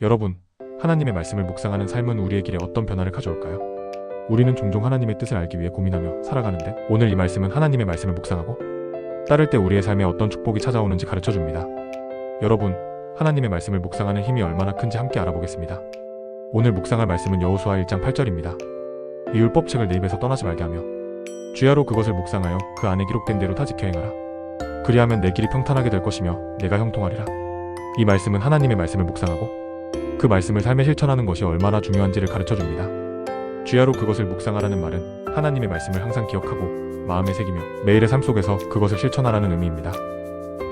여러분, 하나님의 말씀을 묵상하는 삶은 우리의 길에 어떤 변화를 가져올까요? 우리는 종종 하나님의 뜻을 알기 위해 고민하며 살아가는데, 오늘 이 말씀은 하나님의 말씀을 묵상하고 따를 때 우리의 삶에 어떤 축복이 찾아오는지 가르쳐줍니다. 여러분, 하나님의 말씀을 묵상하는 힘이 얼마나 큰지 함께 알아보겠습니다. 오늘 묵상할 말씀은 여호수아 1장 8절입니다. 이 율법책을 내 입에서 떠나지 말게 하며 주야로 그것을 묵상하여 그 안에 기록된 대로 다 지켜 행하라. 그리하면 내 길이 평탄하게 될 것이며 내가 형통하리라. 이 말씀은 하나님의 말씀을 묵상하고 그 말씀을 삶에 실천하는 것이 얼마나 중요한지를 가르쳐줍니다. 주야로 그것을 묵상하라는 말은 하나님의 말씀을 항상 기억하고 마음에 새기며 매일의 삶 속에서 그것을 실천하라는 의미입니다.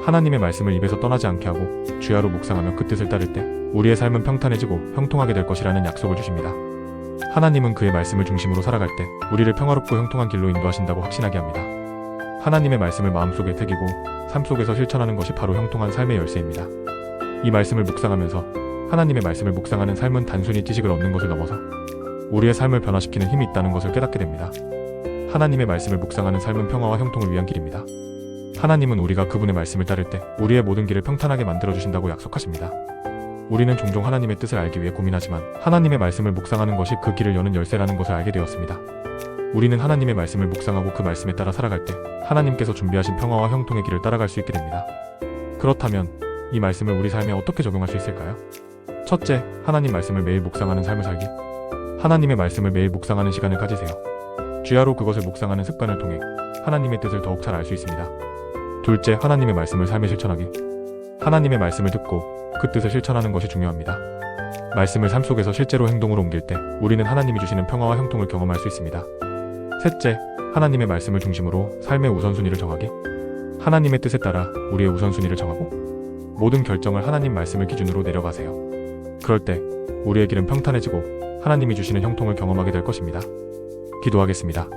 하나님의 말씀을 입에서 떠나지 않게 하고 주야로 묵상하며 그 뜻을 따를 때 우리의 삶은 평탄해지고 형통하게 될 것이라는 약속을 주십니다. 하나님은 그의 말씀을 중심으로 살아갈 때 우리를 평화롭고 형통한 길로 인도하신다고 확신하게 합니다. 하나님의 말씀을 마음속에 새기고 삶 속에서 실천하는 것이 바로 형통한 삶의 열쇠입니다. 이 말씀을 묵상하면서 하나님의 말씀을 묵상하는 삶은 단순히 지식을 얻는 것을 넘어서 우리의 삶을 변화시키는 힘이 있다는 것을 깨닫게 됩니다. 하나님의 말씀을 묵상하는 삶은 평화와 형통을 위한 길입니다. 하나님은 우리가 그분의 말씀을 따를 때 우리의 모든 길을 평탄하게 만들어주신다고 약속하십니다. 우리는 종종 하나님의 뜻을 알기 위해 고민하지만 하나님의 말씀을 묵상하는 것이 그 길을 여는 열쇠라는 것을 알게 되었습니다. 우리는 하나님의 말씀을 묵상하고 그 말씀에 따라 살아갈 때 하나님께서 준비하신 평화와 형통의 길을 따라갈 수 있게 됩니다. 그렇다면 이 말씀을 우리 삶에 어떻게 적용할 수 있을까요? 첫째, 하나님 말씀을 매일 묵상하는 삶을 살기. 하나님의 말씀을 매일 묵상하는 시간을 가지세요. 주야로 그것을 묵상하는 습관을 통해 하나님의 뜻을 더욱 잘 알 수 있습니다. 둘째, 하나님의 말씀을 삶에 실천하기. 하나님의 말씀을 듣고 그 뜻을 실천하는 것이 중요합니다. 말씀을 삶 속에서 실제로 행동으로 옮길 때 우리는 하나님이 주시는 평화와 형통을 경험할 수 있습니다. 셋째, 하나님의 말씀을 중심으로 삶의 우선순위를 정하기. 하나님의 뜻에 따라 우리의 우선순위를 정하고 모든 결정을 하나님 말씀을 기준으로 내려가세요. 그럴 때 우리의 길은 평탄해지고 하나님이 주시는 형통을 경험하게 될 것입니다. 기도하겠습니다.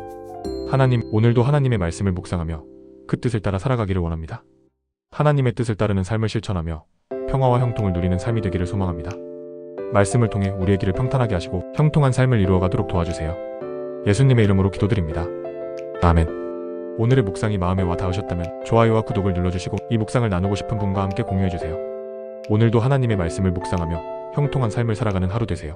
하나님, 오늘도 하나님의 말씀을 묵상하며 그 뜻을 따라 살아가기를 원합니다. 하나님의 뜻을 따르는 삶을 실천하며 평화와 형통을 누리는 삶이 되기를 소망합니다. 말씀을 통해 우리의 길을 평탄하게 하시고 형통한 삶을 이루어가도록 도와주세요. 예수님의 이름으로 기도드립니다. 아멘. 오늘의 묵상이 마음에 와 닿으셨다면 좋아요와 구독을 눌러주시고 이 묵상을 나누고 싶은 분과 함께 공유해주세요. 오늘도 하나님의 말씀을 묵상하며 형통한 삶을 살아가는 하루 되세요.